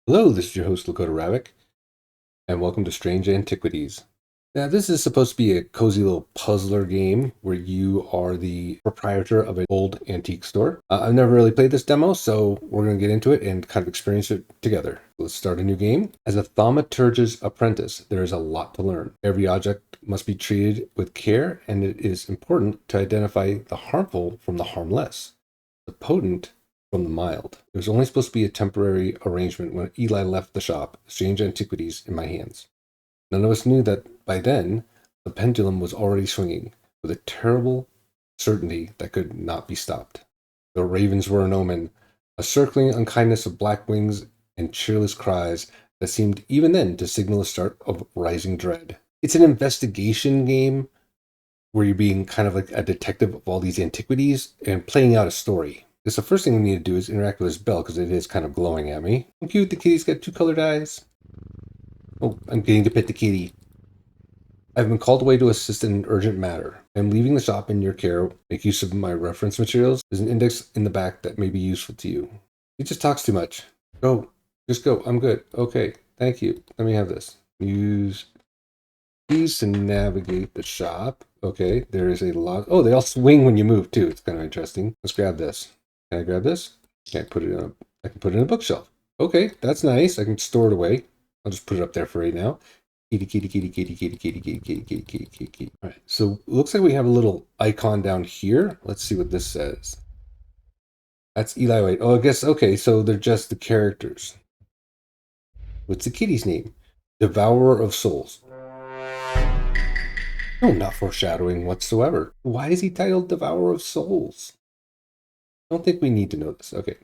Hello, this is your host, Lakota Ravoc, and welcome to Strange Antiquities. Now, this is supposed to be a cozy little puzzler game where you are the proprietor of an old antique store. I've never really played this demo, so we're going to get into it and kind of experience it together. Let's start a new game. As a thaumaturge's apprentice, there is a lot to learn. Every object must be treated with care, and it is important to identify the harmful from the harmless, the potent from the mild. It was only supposed to be a temporary arrangement when Eli left the shop, strange antiquities in my hands. None of us knew that by then, the pendulum was already swinging, with a terrible certainty that could not be stopped. The ravens were an omen, a circling unkindness of black wings and cheerless cries that seemed even then to signal the start of rising dread. It's an investigation game where you're being kind of like a detective of all these antiquities and playing out a story. Because the first thing we need to do is interact with this bell because it is kind of glowing at me. Oh, cute, the kitty's got two colored eyes. Oh, I'm getting to pet the kitty. I've been called away to assist in an urgent matter. I'm leaving the shop in your care. Make use of my reference materials. There's an index in the back that may be useful to you. He just talks too much. Go. Just go. I'm good. Okay. Thank you. Let me have this. Use keys to navigate the shop. Okay. There is a lot. Oh, they all swing when you move too. It's kind of interesting. Let's grab this. Can I grab this? Can't put it in I can put it in a bookshelf. Okay. That's nice. I can store it away. I'll just put it up there for right now. Kitty, kitty, kitty, kitty, kitty, kitty, kitty, kitty, kitty, kitty, kitty, kitty. All right, so it looks like we have a little icon down here. Let's see what this says. That's Eli White. Oh, I guess, okay, so they're just the characters. What's the kitty's name? Devourer of Souls. No, not foreshadowing whatsoever. Why is he titled Devourer of Souls? I don't think we need to know this. Okay.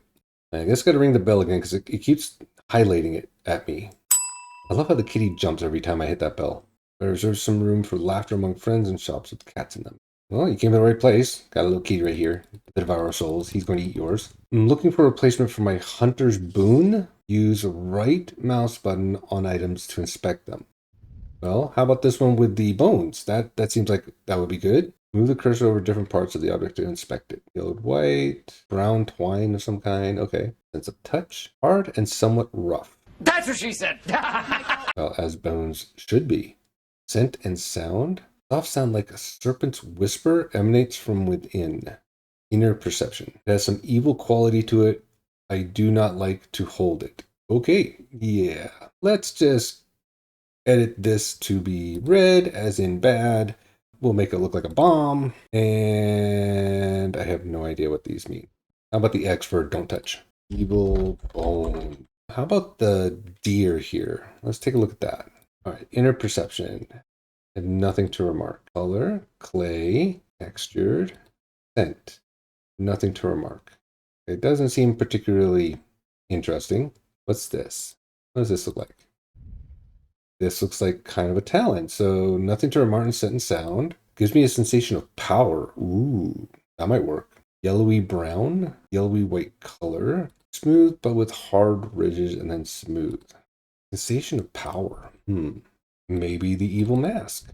I guess I gotta ring the bell again because it keeps highlighting it at me. I love how the kitty jumps every time I hit that bell. I reserve some room for laughter among friends and shops with cats in them. Well, you came to the right place. Got a little kitty right here. The Devourer of Souls. He's going to eat yours. I'm looking for a replacement for my Hunter's Boon. Use right mouse button on items to inspect them. Well, how about this one with the bones? That seems like that would be good. Move the cursor over different parts of the object to inspect it. Yellowed white, brown twine of some kind. Okay. Sense of touch. Hard and somewhat rough. That's what she said. Well, as bones should be. Scent and sound. Soft sound like a serpent's whisper emanates from within. Inner perception. It has some evil quality to it. I do not like to hold it. Okay, yeah. Let's just edit this to be red, as in bad. We'll make it look like a bomb. And I have no idea what these mean. How about the X for don't touch? Evil bone. How about the deer here? Let's take a look at that. All right, inner perception. Have nothing to remark. Color, clay, textured, scent. Nothing to remark. It doesn't seem particularly interesting. What's this? What does this look like? This looks like kind of a talent. So nothing to remark in scent and sound. Gives me a sensation of power. Ooh, that might work. Yellowy brown, yellowy white color. Smooth, but with hard ridges and then smooth. Sensation of power. Maybe the evil mask.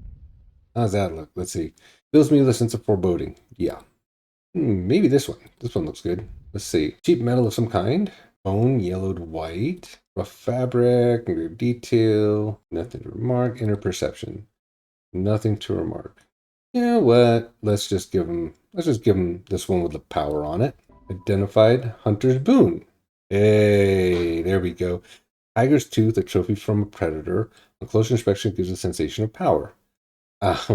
How's that look? Let's see. Fills me with a sense of foreboding. Yeah. Maybe this one. This one looks good. Let's see. Cheap metal of some kind. Bone yellowed white. Rough fabric. Engraved detail. Nothing to remark. Inner perception. Nothing to remark. You know what? Let's just give him this one with the power on it. Identified Hunter's Boon. Hey, there we go. Tiger's tooth, a trophy from a predator. On close inspection gives a sensation of power.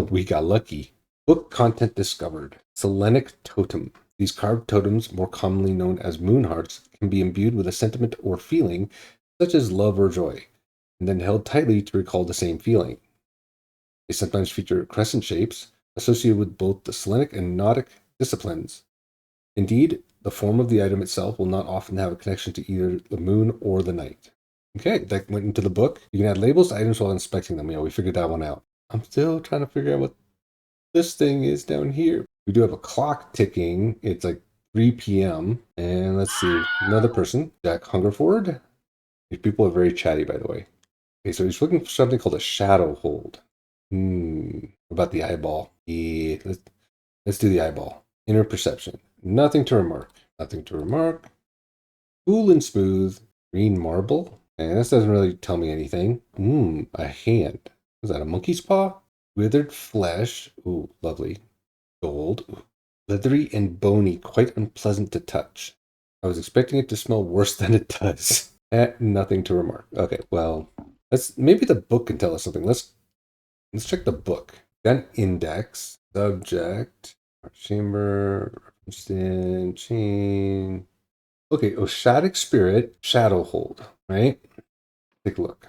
We got lucky. Book content discovered. Selenic totem. These carved totems, more commonly known as moon hearts, can be imbued with a sentiment or feeling, such as love or joy, and then held tightly to recall the same feeling. They sometimes feature crescent shapes, associated with both the Selenic and Gnostic disciplines. Indeed, the form of the item itself will not often have a connection to either the moon or the night. Okay, that went into the book. You can add labels to items while inspecting them. We figured that one out. I'm still trying to figure out what this thing is down here. We do have a clock ticking. It's like 3 p.m. And let's see, another person, Jack Hungerford. These people are very chatty, by the way. Okay, so he's looking for something called a shadow hold. About the eyeball. Yeah, let's do the eyeball. Inner perception. Nothing to remark. Nothing to remark. Cool and smooth. Green marble. And this doesn't really tell me anything. A hand. Was that a monkey's paw? Withered flesh. Ooh, lovely. Gold. Ooh. Leathery and bony, quite unpleasant to touch. I was expecting it to smell worse than it does. Nothing to remark. Okay, well, maybe the book can tell us something. Let's check the book. Got an index, subject, chamber, referenced in, chain. Okay, Oshadic spirit, shadow hold, right? Take a look.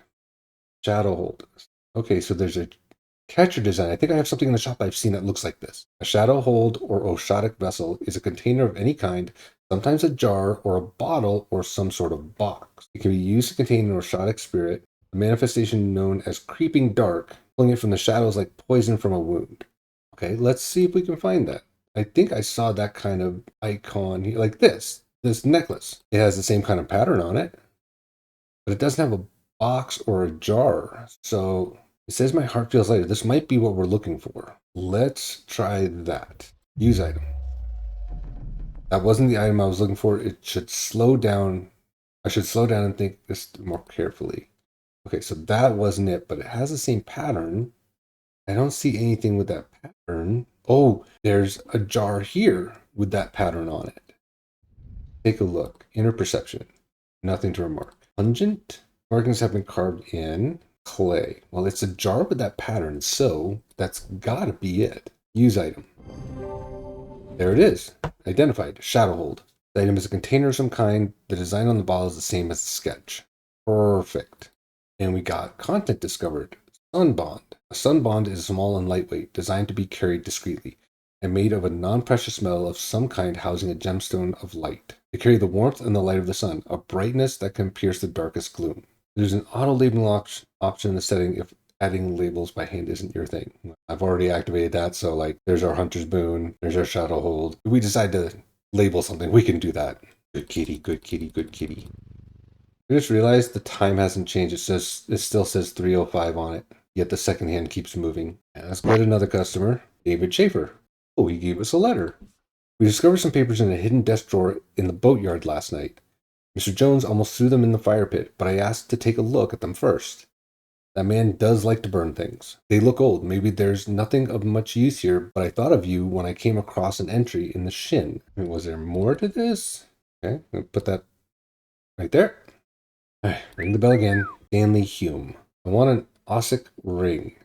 Shadow hold. Okay, so there's a catcher design. I think I have something in the shop I've seen that looks like this. A shadow hold or Oshadic vessel is a container of any kind, sometimes a jar or a bottle or some sort of box. It can be used to contain an Oshadic spirit, a manifestation known as creeping dark, pulling it from the shadows like poison from a wound. Okay, let's see if we can find that. I think I saw that kind of icon here, like this necklace. It has the same kind of pattern on it, but it doesn't have a box or a jar. So it says my heart feels lighter. This might be what we're looking for. Let's try that. Use item. That wasn't the item I was looking for. It should slow down. I should slow down and think this more carefully. Okay, so that wasn't it, but it has the same pattern. I don't see anything with that pattern. Oh, there's a jar here with that pattern on it. Take a look. Inner perception. Nothing to remark. Pungent. Markings have been carved in clay. Well, it's a jar with that pattern, so that's gotta be it. Use item. There it is. Identified. Shadowhold. The item is a container of some kind. The design on the bottle is the same as the sketch. Perfect. And we got content discovered. Sun bond. A sun bond is small and lightweight, designed to be carried discreetly, and made of a non-precious metal of some kind housing a gemstone of light. To carry the warmth and the light of the sun, a brightness that can pierce the darkest gloom. There's an auto-labeling option in the setting if adding labels by hand isn't your thing. I've already activated that, so like there's our Hunter's Boon, there's our Shadow Hold. If we decide to label something, we can do that. Good kitty, good kitty, good kitty. I just realized the time hasn't changed. It still says 3:05 on it, yet the second hand keeps moving. And let's go to another customer, David Schaefer. Oh, he gave us a letter. We discovered some papers in a hidden desk drawer in the boatyard last night. Mr. Jones almost threw them in the fire pit, but I asked to take a look at them first. That man does like to burn things. They look old. Maybe there's nothing of much use here, but I thought of you when I came across an entry in the shin. I mean, was there more to this? Okay, I'll put that right there. All right, ring the bell again. Stanley Hume. I want an Ossic ring.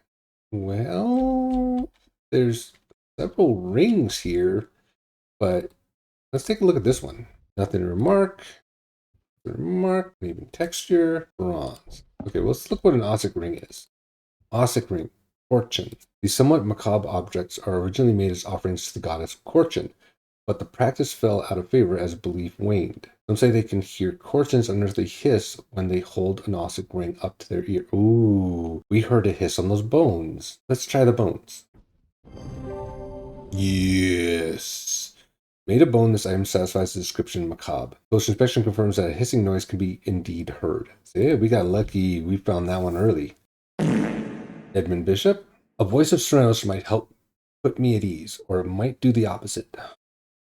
Well, there's several rings here, but let's take a look at this one. Nothing to remark. Even texture. Bronze. Okay, well, let's look what an Ossic ring is. Ossic ring. Fortune. These somewhat macabre objects are originally made as offerings to the goddess Fortune, but the practice fell out of favor as belief waned. Some say they can hear Cortins unearthly hiss when they hold an Ossic ring up to their ear. Ooh, we heard a hiss on those bones. Let's try the bones. Yes. Made of bone, this item satisfies the description macabre. Close inspection confirms that a hissing noise can be indeed heard. So yeah, we got lucky. We found that one early. Edmund Bishop. A voice of Serenos might help put me at ease, or it might do the opposite.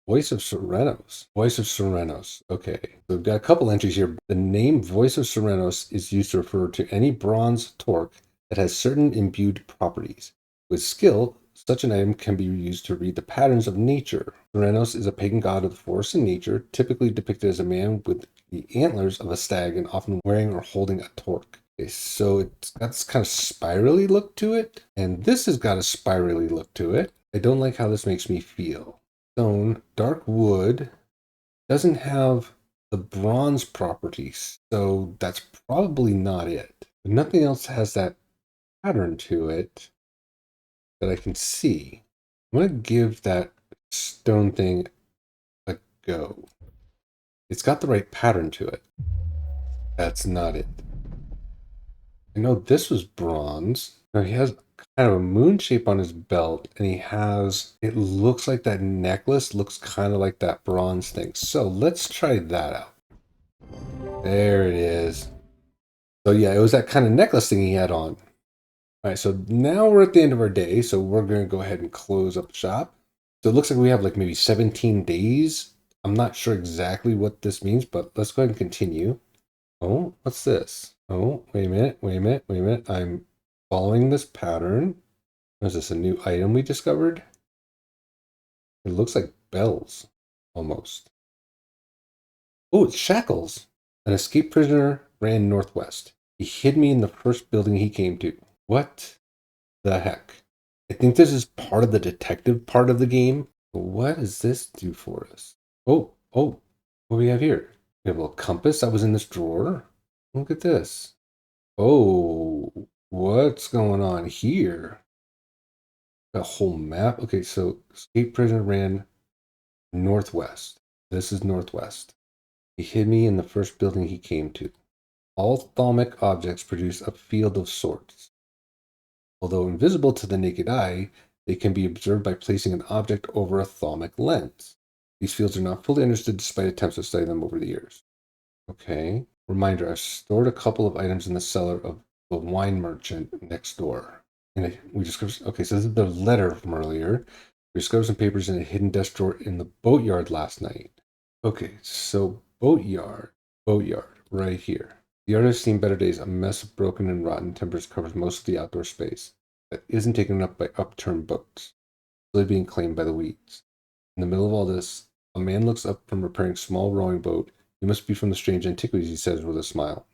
Voice of Serenos. Voice of Serenos. Okay. So we've got a couple entries here. The name Voice of Serenos is used to refer to any bronze torque that has certain imbued properties. With skill, such an item can be used to read the patterns of nature. Serenos is a pagan god of the forest and nature, typically depicted as a man with the antlers of a stag and often wearing or holding a torque. Okay, so it's got this kind of spirally look to it, and this has got a spirally look to it. I don't like how this makes me feel. Stone, dark wood, doesn't have the bronze properties, so that's probably not it. But nothing else has that pattern to it that I can see. I'm going to give that stone thing a go. It's got the right pattern to it. That's not it. I know this was bronze. Now he has kind of a moon shape on his belt, and he has, it looks like that necklace looks kind of like that bronze thing. So let's try that out. There it is. So yeah, it was that kind of necklace thing he had on. All right, so now we're at the end of our day, so we're going to go ahead and close up the shop. So it looks like we have like maybe 17 days. I'm not sure exactly what this means, but let's go ahead and continue. Oh, what's this? Oh, wait a minute, wait a minute, wait a minute. I'm following this pattern. Is this a new item we discovered? It looks like bells, almost. Oh, it's shackles. An escaped prisoner ran northwest. He hid me in the first building he came to. What the heck? I think this is part of the detective part of the game. What does this do for us? Oh, what do we have here? We have a little compass that was in this drawer. Look at this. Oh, what's going on here? A whole map? Okay, so escape prisoner ran northwest. This is northwest. He hid me in the first building he came to. All thalmic objects produce a field of sorts. Although invisible to the naked eye, they can be observed by placing an object over a thalmic lens. These fields are not fully understood despite attempts to study them over the years. Okay. Reminder, I've stored a couple of items in the cellar of the wine merchant next door. And we discovered, okay, so this is the letter from earlier. We discovered some papers in a hidden desk drawer in the boatyard last night. Okay, so boatyard, right here. The yard has seen better days. A mess of broken and rotten timbers covers most of the outdoor space that isn't taken up by upturned boats, slowly being claimed by the weeds. In the middle of all this, a man looks up from repairing a small rowing boat. You must be from the strange antiquities, he says with a smile.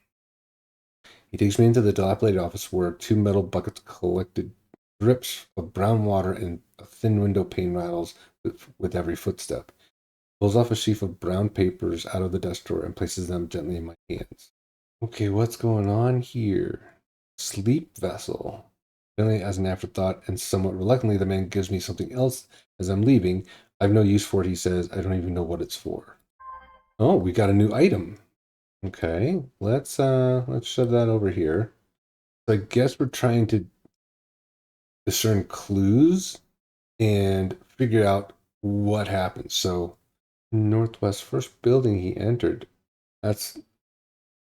He takes me into the dilapidated office where two metal buckets collected drips of brown water and a thin window pane rattles with every footstep. Pulls off a sheaf of brown papers out of the desk drawer and places them gently in my hands. Okay, what's going on here? Sleep vessel. Finally, as an afterthought and somewhat reluctantly, the man gives me something else as I'm leaving. I've no use for it, he says. I don't even know what it's for. Oh, we got a new item. Okay, let's shove that over here. So I guess we're trying to discern clues and figure out what happened. So northwest first building he entered. That's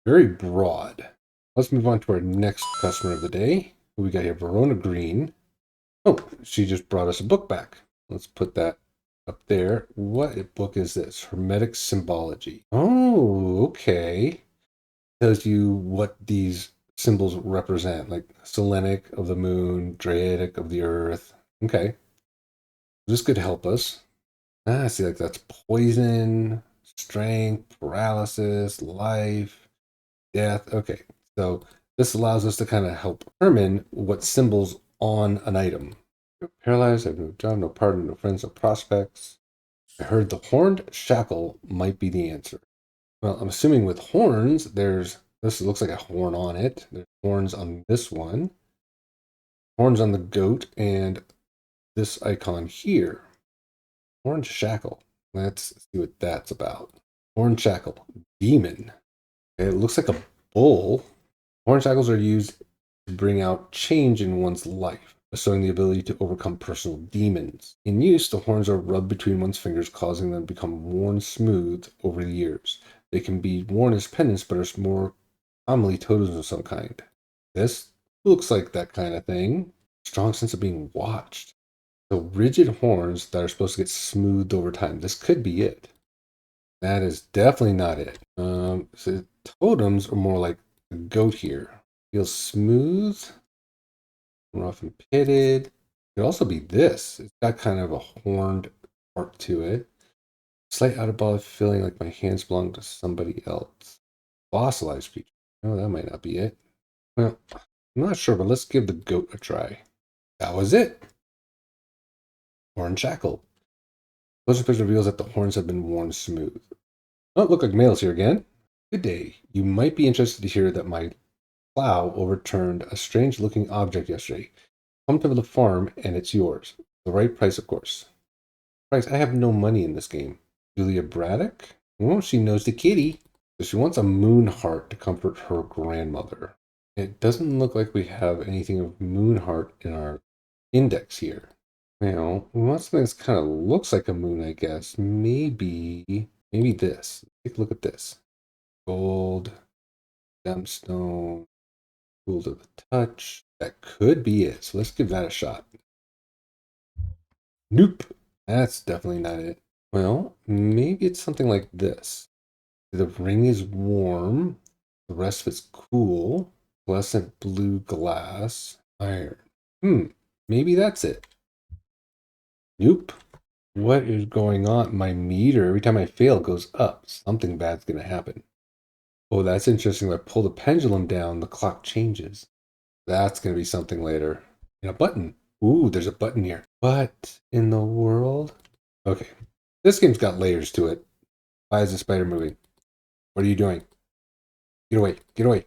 very broad. Let's move on to our next customer of the day. Who we got here? Verona Green. Oh, she just brought us a book back. Let's put that up there. What book is this? Hermetic Symbology. Oh, okay. Tells you what these symbols represent, like Selenic of the moon, Draidic of the earth. Okay. This could help us. Ah, see, like that's poison, strength, paralysis, life, death. Okay. So this allows us to kind of help determine what symbols on an item. You're paralyzed, I have no job, no partner, no friends, no prospects. I heard the horned shackle might be the answer. Well, I'm assuming with horns, this looks like a horn on it. There's horns on this one, horns on the goat, and this icon here. Horned shackle. Let's see what that's about. Horned shackle, demon. Okay, it looks like a bull. Horn shackles are used to bring out change in one's life, bestowing the ability to overcome personal demons. In use, the horns are rubbed between one's fingers, causing them to become worn smooth over the years. They can be worn as pendants, but are more commonly totems of some kind. This looks like that kind of thing. Strong sense of being watched. So rigid horns that are supposed to get smoothed over time. This could be it. That is definitely not it. So totems are more like the goat here. Feels smooth, rough and pitted. It could also be this. It's got kind of a horned part to it. Slight out of body feeling like my hands belong to somebody else. Fossilized creature. Oh, that might not be it. Well, I'm not sure, but let's give the goat a try. That was it. Horn shackle. Closer picture reveals that the horns have been worn smooth. Oh, look like Mail's here again. Good day. You might be interested to hear that my plow overturned a strange looking object yesterday. Come to the farm and it's yours. The right price, of course. Price, I have no money in this game. Julia Braddock? Well, she knows the kitty. So she wants a moon heart to comfort her grandmother. It doesn't look like we have anything of moon heart in our index here. Well, we want something that kind of looks like a moon, I guess. Maybe this. Take a look at this. Gold, gemstone, cool to the touch. That could be it. So let's give that a shot. Nope. That's definitely not it. Well, maybe it's something like this. The ring is warm. The rest of it's cool. Fluorescent blue glass. Iron. Maybe that's it. Nope. What is going on? My meter, every time I fail, goes up. Something bad's going to happen. Oh, that's interesting. If I pull the pendulum down, the clock changes. That's going to be something later. And a button. Ooh, there's a button here. What in the world? Okay. This game's got layers to it. Why is the spider moving? What are you doing? Get away. Get away.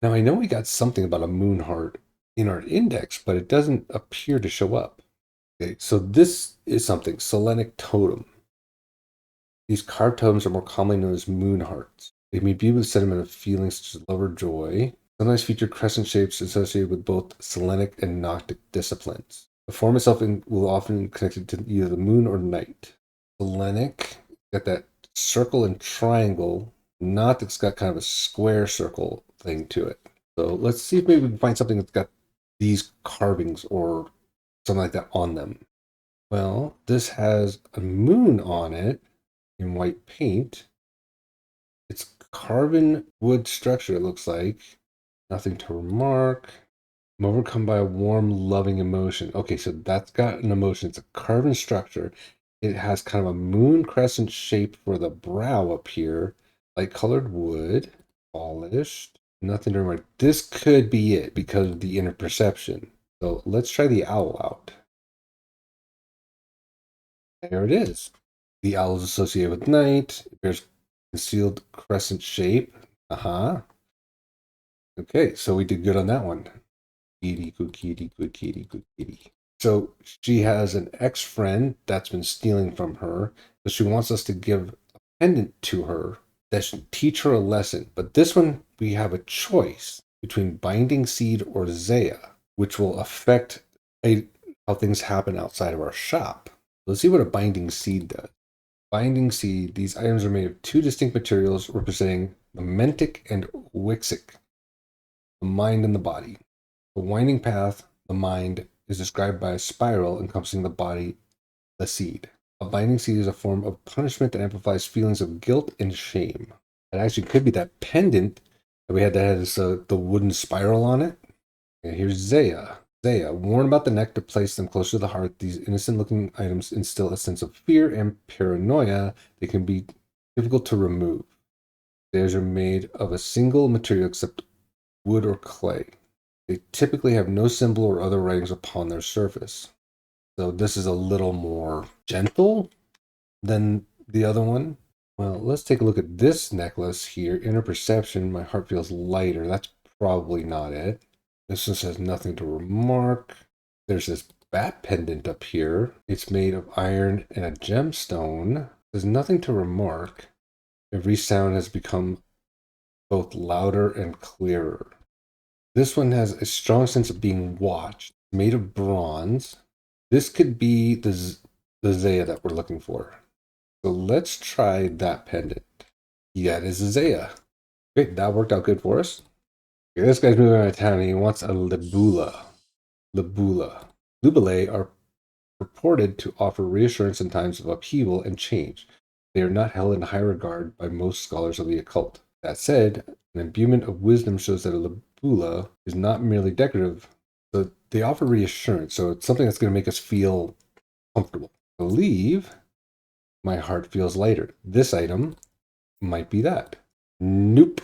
Now, I know we got something about a moon heart in our index, but it doesn't appear to show up. Okay, so this is something. Selenic totem. These carved totems are more commonly known as moon hearts. They may be with sentiment of feelings such as love or joy. Sometimes feature crescent shapes associated with both Selenic and Gnostic disciplines. The form itself will often be connected to either the moon or night. Selenic, got that circle and triangle. Gnostic's got kind of a square circle thing to it. So let's see if maybe we can find something that's got these carvings or something like that on them. Well, this has a moon on it in white paint. It's carbon wood structure, it looks like. Nothing to remark. I'm overcome by a warm, loving emotion. Okay, so that's got an emotion. It's a carbon structure. It has kind of a moon crescent shape for the brow up here. Light colored wood, polished. Nothing to remark. This could be it because of the inner perception. So let's try the owl out. There it is. The owl is associated with night. It bears concealed crescent shape. Okay, so we did good on that one. Kitty, good kitty, good kitty, good kitty. So she has an ex-friend that's been stealing from her. So she wants us to give a pendant to her that should teach her a lesson. But this one, we have a choice between binding seed or Zaya, which will affect how things happen outside of our shop. Let's see what a binding seed does. Binding seed, these items are made of two distinct materials representing the mentic and wixic, the mind and the body. The winding path, the mind, is described by a spiral encompassing the body, the seed. A binding seed is a form of punishment that amplifies feelings of guilt and shame. It actually could be that pendant that we had that has the wooden spiral on it. Okay, here's Zaya. Zaya, worn about the neck to place them closer to the heart, these innocent-looking items instill a sense of fear and paranoia. They can be difficult to remove. Theirs are made of a single material except wood or clay. They typically have no symbol or other writings upon their surface. So this is a little more gentle than the other one. Well, let's take a look at this necklace here. Inner perception, my heart feels lighter. That's probably not it. This one says nothing to remark. There's this bat pendant up here. It's made of iron and a gemstone. There's nothing to remark. Every sound has become both louder and clearer. This one has a strong sense of being watched. Made of bronze. This could be the Zaya that we're looking for. So let's try that pendant. Yeah, it is a Zaya. Great, that worked out good for us. Okay, this guy's moving out of town and he wants a Libula. Lubulae are purported to offer reassurance in times of upheaval and change. They are not held in high regard by most scholars of the occult. That said, an imbuement of wisdom shows that a Libula is not merely decorative, but they offer reassurance. So it's something that's going to make us feel comfortable. I believe my heart feels lighter. This item might be that. Nope.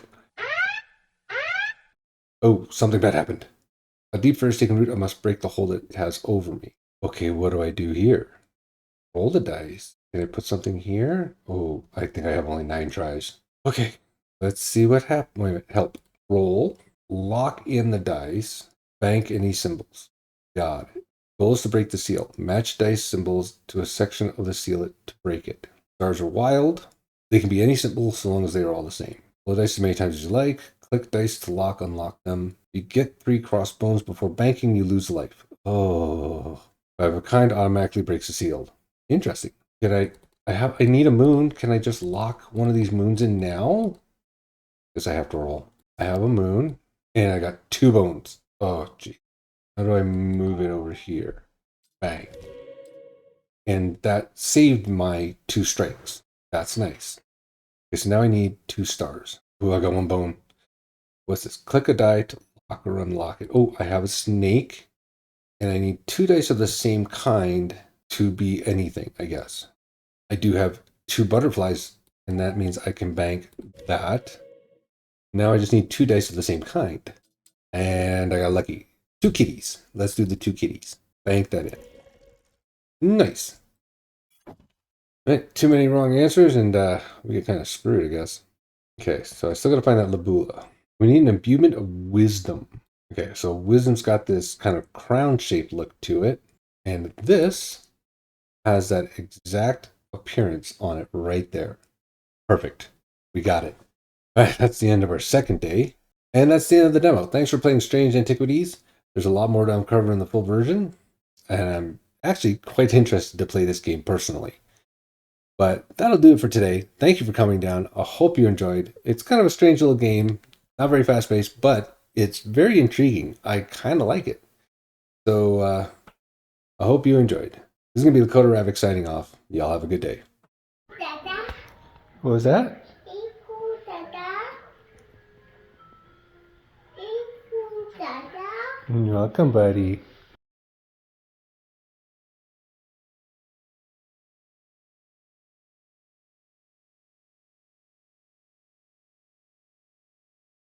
Oh, something bad happened. A deep fear has taken root. I must break the hold it has over me. Okay, what do I do here? Roll the dice. Can I put something here? Oh, I think I have only 9 tries. Okay, let's see what happens. Wait a minute, help. Roll. Lock in the dice. Bank any symbols. Got it. Goal is to break the seal. Match dice symbols to a section of the seal to break it. Stars are wild. They can be any symbol so long as they are all the same. Roll dice as many times as you like. Click dice to unlock them. You get 3 crossbones before banking, you lose life. Oh. If a kind automatically breaks the seal. Interesting. Can I need a moon. Can I just lock one of these moons in now? Because I have to roll. I have a moon. And I got 2 bones. Oh, gee. How do I move it over here? Bang. And that saved my 2 strikes. That's nice. Okay, so now I need 2 stars. Ooh, I got 1 bone. What's this? Click a die to lock or unlock it. Oh, I have a snake. And I need 2 dice of the same kind to be anything, I guess. I do have 2 butterflies, and that means I can bank that. Now I just need 2 dice of the same kind. And I got lucky. 2 kitties. Let's do the 2 kitties. Bank that in. Nice. Right, too many wrong answers, and we get kind of screwed, I guess. Okay, so I still got to find that Labula. We need an imbuement of wisdom. Okay, so wisdom's got this kind of crown-shaped look to it. And this has that exact appearance on it right there. Perfect. We got it. All right, that's the end of our second day. And that's the end of the demo. Thanks for playing Strange Antiquities. There's a lot more to uncover in the full version. And I'm actually quite interested to play this game personally. But that'll do it for today. Thank you for coming down. I hope you enjoyed. It's kind of a strange little game. Not very fast-paced, but it's very intriguing. I kind of like it. So I hope you enjoyed. This is going to be Lakota Ravoc signing off. Y'all have a good day. Dada. What was that? Dada. You're welcome, buddy.